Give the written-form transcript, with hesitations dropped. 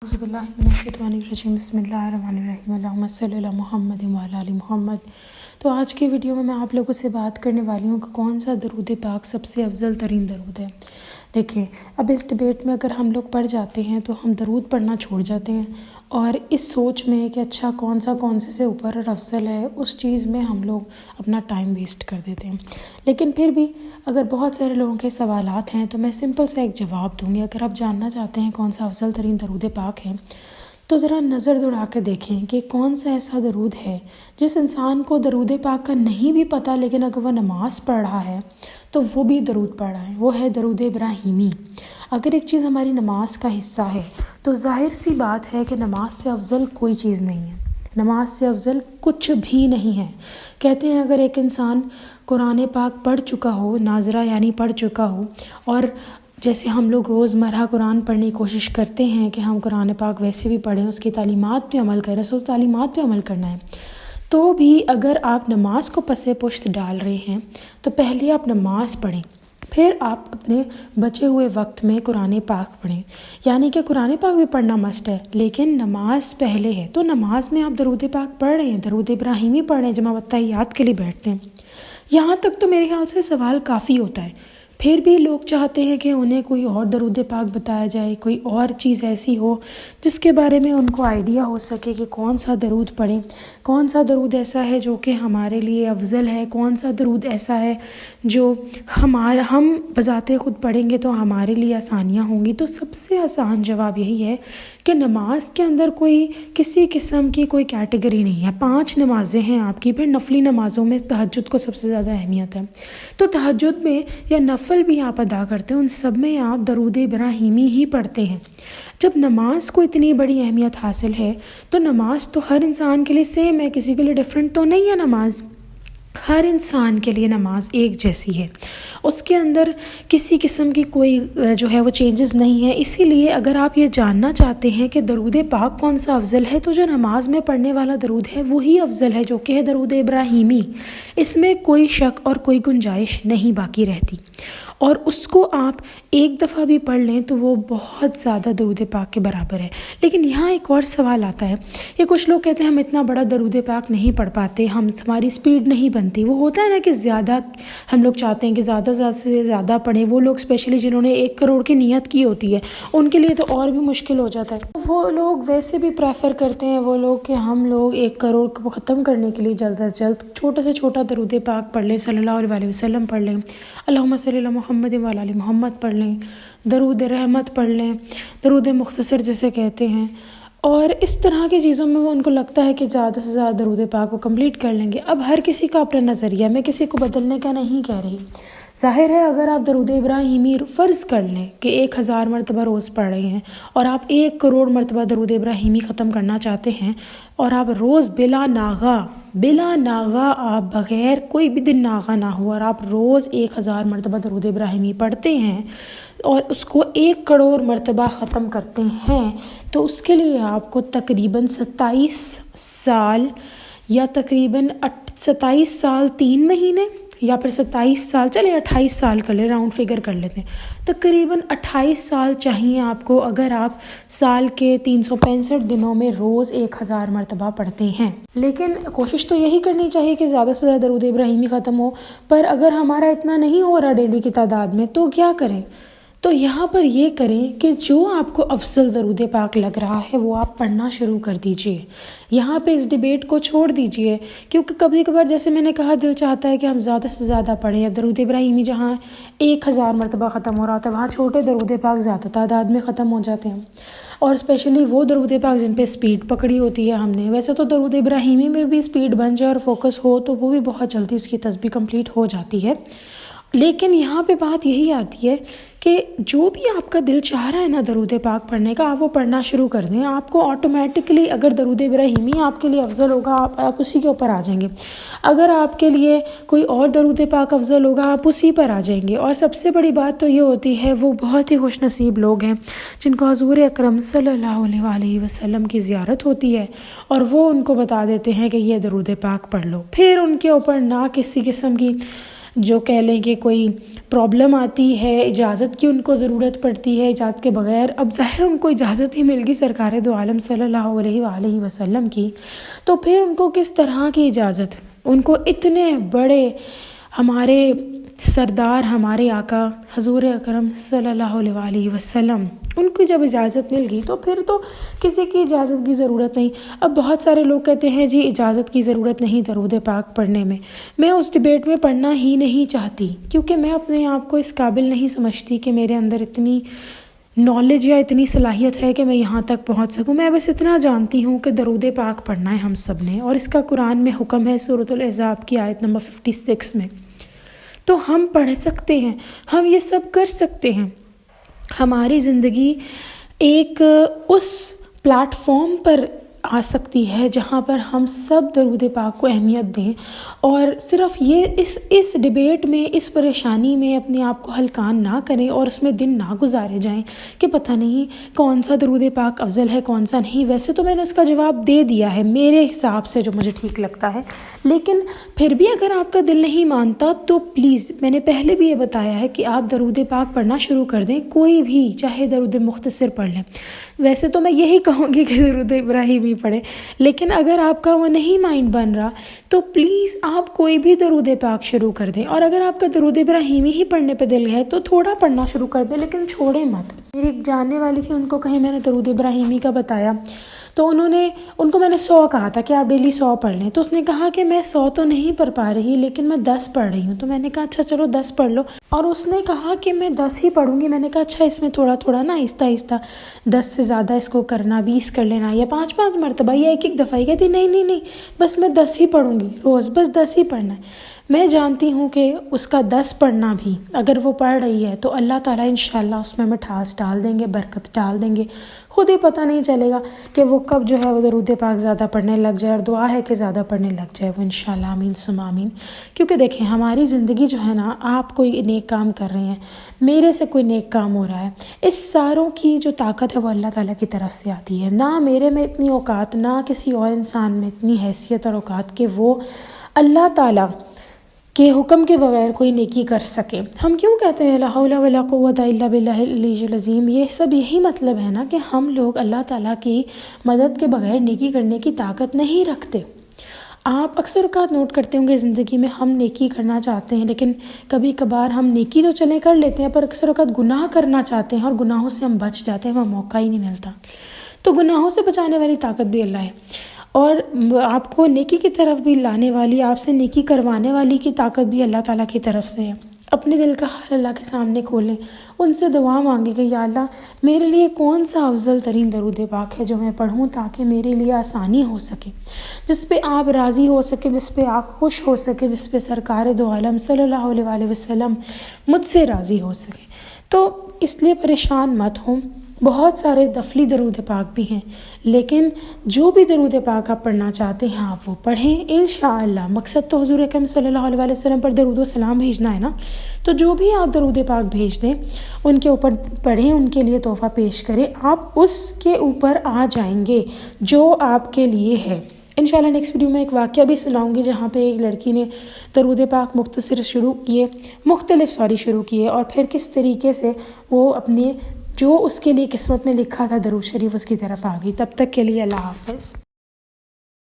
اعوذ باللہ من الشیطان الرجیم بسم اللہ الرحمن الرحیم اللہم صلی علی محمد وعلی آل محمد۔ تو آج کی ویڈیو میں آپ لوگوں سے بات کرنے والی ہوں کہ کون سا درود پاک سب سے افضل ترین درود ہے۔ دیکھیں، اب اس ڈیبیٹ میں اگر ہم لوگ پڑھ جاتے ہیں تو ہم درود پڑھنا چھوڑ جاتے ہیں، اور اس سوچ میں کہ اچھا کون سے اوپر اور افضل ہے، اس چیز میں ہم لوگ اپنا ٹائم ویسٹ کر دیتے ہیں۔ لیکن پھر بھی اگر بہت سارے لوگوں کے سوالات ہیں تو میں سمپل سا ایک جواب دوں گی۔ اگر آپ جاننا چاہتے ہیں کون سا افضل ترین درود پاک ہے تو ذرا نظر دوڑا کے دیکھیں کہ کون سا ایسا درود ہے جس انسان کو درود پاک کا نہیں بھی پتہ، لیکن اگر وہ نماز پڑھ رہا ہے تو وہ بھی درود پڑھ رہا ہے، وہ ہے درود ابراہیمی۔ اگر ایک چیز ہماری نماز کا حصہ ہے تو ظاہر سی بات ہے کہ نماز سے افضل کوئی چیز نہیں ہے، نماز سے افضل کچھ بھی نہیں ہے۔ کہتے ہیں اگر ایک انسان قرآن پاک پڑھ چکا ہو، ناظرہ یعنی پڑھ چکا ہو، اور جیسے ہم لوگ روزمرہ قرآن پڑھنے کی کوشش کرتے ہیں کہ ہم قرآن پاک ویسے بھی پڑھیں، اس کی تعلیمات پہ عمل کریں، رسول تعلیمات پہ عمل کرنا ہے، تو بھی اگر آپ نماز کو پس پشت ڈال رہے ہیں تو پہلے آپ نماز پڑھیں، پھر آپ اپنے بچے ہوئے وقت میں قرآن پاک پڑھیں۔ یعنی کہ قرآن پاک بھی پڑھنا مسٹ ہے، لیکن نماز پہلے ہے، تو نماز میں آپ درود پاک پڑھ رہے ہیں، درود ابراہیمی پڑھ رہے ہیں، جب آپ تحیات کے لیے بیٹھتے ہیں۔ یہاں تک تو میرے خیال سے سوال کافی ہوتا ہے، پھر بھی لوگ چاہتے ہیں کہ انہیں کوئی اور درود پاک بتایا جائے، کوئی اور چیز ایسی ہو جس کے بارے میں ان کو آئیڈیا ہو سکے کہ کون سا درود پڑھیں، کون سا درود ایسا ہے جو کہ ہمارے لیے افضل ہے، کون سا درود ایسا ہے جو ہم بذات خود پڑھیں گے تو ہمارے لیے آسانیاں ہوں گی۔ تو سب سے آسان جواب یہی ہے کہ نماز کے اندر کوئی کسی قسم کی کوئی کیٹیگری نہیں ہے، 5 نمازیں ہیں آپ کی، پھر نفلی نمازوں میں تہجد کو سب سے زیادہ اہمیت ہے، تو تہجد میں یا نفل بھی آپ ادا کرتے ہیں، ان سب میں آپ درود ابراہیمی ہی پڑھتے ہیں۔ جب نماز کو اتنی بڑی اہمیت حاصل ہے تو نماز تو ہر انسان کے لیے سیم ہے، کسی کے لیے ڈیفرنٹ تو نہیں ہے نماز، ہر انسان کے لیے نماز ایک جیسی ہے، اس کے اندر کسی قسم کی کوئی جو ہے وہ چینجز نہیں ہے۔ اسی لیے اگر آپ یہ جاننا چاہتے ہیں کہ درود پاک کون سا افضل ہے تو جو نماز میں پڑھنے والا درود ہے وہی افضل ہے، جو کہ ہے درود ابراہیمی، اس میں کوئی شک اور کوئی گنجائش نہیں باقی رہتی، اور اس کو آپ ایک دفعہ بھی پڑھ لیں تو وہ بہت زیادہ درود پاک کے برابر ہے۔ لیکن یہاں ایک اور سوال آتا ہے کہ کچھ لوگ کہتے ہیں ہم اتنا بڑا درود پاک نہیں پڑھ پاتے، ہماری سپیڈ نہیں بنتی۔ وہ ہوتا ہے نا کہ زیادہ ہم لوگ چاہتے ہیں کہ زیادہ سے زیادہ پڑھیں، وہ لوگ اسپیشلی جنہوں نے 1 کروڑ کی نیت کی ہوتی ہے ان کے لیے تو اور بھی مشکل ہو جاتا ہے۔ وہ لوگ ویسے بھی پریفر کرتے ہیں وہ لوگ کہ ہم لوگ 1 کروڑ کو ختم کرنے کے لیے جلد از جلد چھوٹا سے چھوٹا درود پاک پڑھ لیں، صلی اللہ علیہ وسلم پڑھ لیں، اللہم صلی علی محمد وعلی آل محمد پڑھ لیں، درود رحمت پڑھ لیں، درود مختصر جسے کہتے ہیں، اور اس طرح کی چیزوں میں وہ ان کو لگتا ہے کہ زیادہ سے زیادہ درود پاک کو کمپلیٹ کر لیں گے۔ اب ہر کسی کا اپنا نظریہ، میں کسی کو بدلنے کا نہیں کہہ رہی۔ ظاہر ہے اگر آپ درود ابراہیمی فرض کر لیں کہ 1000 مرتبہ روز پڑھ رہے ہیں اور آپ 1 کروڑ مرتبہ درود ابراہیمی ختم کرنا چاہتے ہیں، اور آپ روز بلا ناغہ آپ بغیر کوئی بھی دن ناغہ نہ ہو اور آپ روز 1000 مرتبہ درود ابراہیمی پڑھتے ہیں اور اس کو 1 کروڑ مرتبہ ختم کرتے ہیں، تو اس کے لیے آپ کو تقریباً 27 سال یا تقریباً 27 سال 3 مہینے یا پھر 27 سال، چلیں 28 سال کر لیں، راؤنڈ فگر کر لیتے ہیں، تقریباً 28 سال چاہیے آپ کو اگر آپ سال کے 365 دنوں میں روز 1000 مرتبہ پڑھتے ہیں۔ لیکن کوشش تو یہی کرنی چاہیے کہ زیادہ سے زیادہ درود ابراہیمی ختم ہو، پر اگر ہمارا اتنا نہیں ہو رہا ڈیلی کی تعداد میں تو کیا کریں؟ تو یہاں پر یہ کریں کہ جو آپ کو افضل درود پاک لگ رہا ہے وہ آپ پڑھنا شروع کر دیجئے، یہاں پہ اس ڈیبیٹ کو چھوڑ دیجئے، کیونکہ کبھی کبھار جیسے میں نے کہا دل چاہتا ہے کہ ہم زیادہ سے زیادہ پڑھیں۔ اب درود ابراہیمی جہاں 1000 مرتبہ ختم ہو رہا تھا وہاں چھوٹے درود پاک زیادہ تعداد میں ختم ہو جاتے ہیں، اور اسپیشلی وہ درود پاک جن پہ سپیڈ پکڑی ہوتی ہے ہم نے۔ ویسے تو درود ابراہیمی میں بھی سپیڈ بن جائے اور فوکس ہو تو وہ بھی بہت جلدی اس کی تسبیح کمپلیٹ ہو جاتی ہے، لیکن یہاں پہ بات یہی آتی ہے کہ جو بھی آپ کا دل چاہ رہا ہے نا درود پاک پڑھنے کا، آپ وہ پڑھنا شروع کر دیں، آپ کو آٹومیٹکلی اگر درود ابراہیمی آپ کے لیے افضل ہوگا آپ اسی کے اوپر آ جائیں گے، اگر آپ کے لیے کوئی اور درود پاک افضل ہوگا آپ اسی پر آ جائیں گے۔ اور سب سے بڑی بات تو یہ ہوتی ہے وہ بہت ہی خوش نصیب لوگ ہیں جن کو حضور اکرم صلی اللہ علیہ وسلم کی زیارت ہوتی ہے اور وہ ان کو بتا دیتے ہیں کہ یہ درود پاک پڑھ لو، پھر ان کے اوپر نہ کسی قسم کی جو کہہ لیں کہ کوئی پرابلم آتی ہے، اجازت کی ان کو ضرورت پڑتی ہے، اجازت کے بغیر، اب ظاہر ان کو اجازت ہی مل گئی سرکار دو عالم صلی اللہ علیہ وآلہ وسلم کی، تو پھر ان کو کس طرح کی اجازت؟ ان کو اتنے بڑے ہمارے سردار، ہمارے آقا حضور اکرم صلی اللہ علیہ وآلہ وسلم، ان کی جب اجازت مل گئی تو پھر تو کسی کی اجازت کی ضرورت نہیں۔ اب بہت سارے لوگ کہتے ہیں جی اجازت کی ضرورت نہیں درود پاک پڑھنے میں اس ڈیبیٹ میں پڑھنا ہی نہیں چاہتی، کیونکہ میں اپنے آپ کو اس قابل نہیں سمجھتی کہ میرے اندر اتنی نالج یا اتنی صلاحیت ہے کہ میں یہاں تک پہنچ سکوں۔ میں بس اتنا جانتی ہوں کہ درود پاک پڑھنا ہے ہم سب نے، اور اس کا قرآن میں حکم ہے سورۃ الاحزاب کی آیت نمبر 56 میں، تو ہم پڑھ سکتے ہیں، ہم یہ سب کر سکتے ہیں۔ ہماری زندگی ایک اس پلیٹ فارم پر آ سکتی ہے جہاں پر ہم سب درود پاک کو اہمیت دیں، اور صرف یہ اس ڈیبیٹ میں، اس پریشانی میں اپنے آپ کو ہلکان نہ کریں اور اس میں دن نہ گزارے جائیں کہ پتہ نہیں کون سا درود پاک افضل ہے کون سا نہیں۔ ویسے تو میں نے اس کا جواب دے دیا ہے میرے حساب سے جو مجھے ٹھیک لگتا ہے، لیکن پھر بھی اگر آپ کا دل نہیں مانتا تو پلیز، میں نے پہلے بھی یہ بتایا ہے کہ آپ درود پاک پڑھنا شروع کر دیں، کوئی بھی، چاہے درود مختصر پڑھ لیں۔ ویسے تو میں یہی کہوں گی کہ درود ابراہیمی پڑھیں، لیکن اگر آپ کا وہ نہیں مائنڈ بن رہا تو پلیز آپ کوئی بھی درود پاک شروع کر دیں، اور اگر آپ کا درود ابراہیمی ہی پڑھنے پہ دل ہے تو تھوڑا پڑھنا شروع کر دیں، لیکن چھوڑیں مت۔ میری ایک جاننے والی تھی، ان کو کہیں میں نے درود ابراہیمی کا بتایا تو ان کو میں نے 100 کہا تھا کہ آپ ڈیلی 100 پڑھ لیں، تو اس نے کہا کہ میں 100 تو نہیں پڑھ پا رہی لیکن میں 10 پڑھ رہی ہوں۔ تو میں نے کہا اچھا چلو 10 پڑھ لو، اور اس نے کہا کہ میں 10 ہی پڑھوں گی۔ میں نے کہا اچھا اس میں تھوڑا تھوڑا نا، آہستہ آہستہ 10 سے زیادہ اس کو کرنا، 20 کر لینا، یا 5 مرتبہ، یا ایک دفعہ ہی۔ کہتی نہیں بس میں 10 ہی پڑھوں گی روز، بس 10 ہی پڑھنا ہے۔ میں جانتی ہوں کہ اس کا 10 پڑھنا بھی اگر وہ پڑھ رہی ہے تو اللہ تعالیٰ انشاءاللہ اس میں مٹھاس ڈال دیں گے، برکت ڈال دیں گے، خود ہی پتہ نہیں چلے گا کہ وہ کب جو ہے وہ درود پاک زیادہ پڑھنے لگ جائے، اور دعا ہے کہ زیادہ پڑھنے لگ جائے وہ انشاءاللہ، آمین ثم آمین۔ کیونکہ دیکھیں ہماری زندگی جو ہے نا، آپ کوئی نیک کام کر رہے ہیں، میرے سے کوئی نیک کام ہو رہا ہے، اس ساروں کی جو طاقت ہے وہ اللہ تعالیٰ کی طرف سے آتی ہے۔ نہ میرے میں اتنی اوقات، نہ کسی اور انسان میں اتنی حیثیت اور اوقات کہ وہ اللہ تعالیٰ کے حکم کے بغیر کوئی نیکی کر سکے۔ ہم کیوں کہتے ہیں لا حول ولا قوت الا باللہ العلی العظیم؟ یہ سب یہی مطلب ہے نا کہ ہم لوگ اللہ تعالیٰ کی مدد کے بغیر نیکی کرنے کی طاقت نہیں رکھتے۔ آپ اکثر اوقات نوٹ کرتے ہوں گے زندگی میں، ہم نیکی کرنا چاہتے ہیں لیکن کبھی کبھار ہم نیکی تو چلیں کر لیتے ہیں، پر اکثر اوقات گناہ کرنا چاہتے ہیں اور گناہوں سے ہم بچ جاتے ہیں، وہ موقع ہی نہیں ملتا۔ تو گناہوں سے بچانے والی طاقت بھی اللہ ہے، اور آپ کو نیکی کی طرف بھی لانے والی، آپ سے نیکی کروانے والی کی طاقت بھی اللہ تعالیٰ کی طرف سے ہے۔ اپنے دل کا حال اللہ کے سامنے کھولیں، ان سے دعا مانگیں کہ یا اللہ میرے لیے کون سا افضل ترین درود پاک ہے جو میں پڑھوں تاکہ میرے لیے آسانی ہو سکے، جس پہ آپ راضی ہو سکے، جس پہ آپ خوش ہو سکے، جس پہ سرکار دو عالم صلی اللہ علیہ وآلہ وسلم مجھ سے راضی ہو سکے۔ تو اس لیے پریشان مت ہوں، بہت سارے نفلی درود پاک بھی ہیں، لیکن جو بھی درود پاک آپ پڑھنا چاہتے ہیں آپ وہ پڑھیں انشاءاللہ۔ مقصد تو حضور اکرم صلی اللہ علیہ وآلہ وسلم پر درود و سلام بھیجنا ہے نا، تو جو بھی آپ درود پاک بھیج دیں ان کے اوپر پڑھیں، ان کے لیے تحفہ پیش کریں، آپ اس کے اوپر آ جائیں گے جو آپ کے لیے ہے۔ انشاءاللہ نیکسٹ ویڈیو میں ایک واقعہ بھی سناؤں گی جہاں پہ ایک لڑکی نے درود پاک مختصر شروع کیے اور پھر کس طریقے سے وہ اپنے جو اس کے لیے قسمت نے لکھا تھا درود شریف اس کی طرف آ گئی۔ تب تک کے لیے اللہ حافظ۔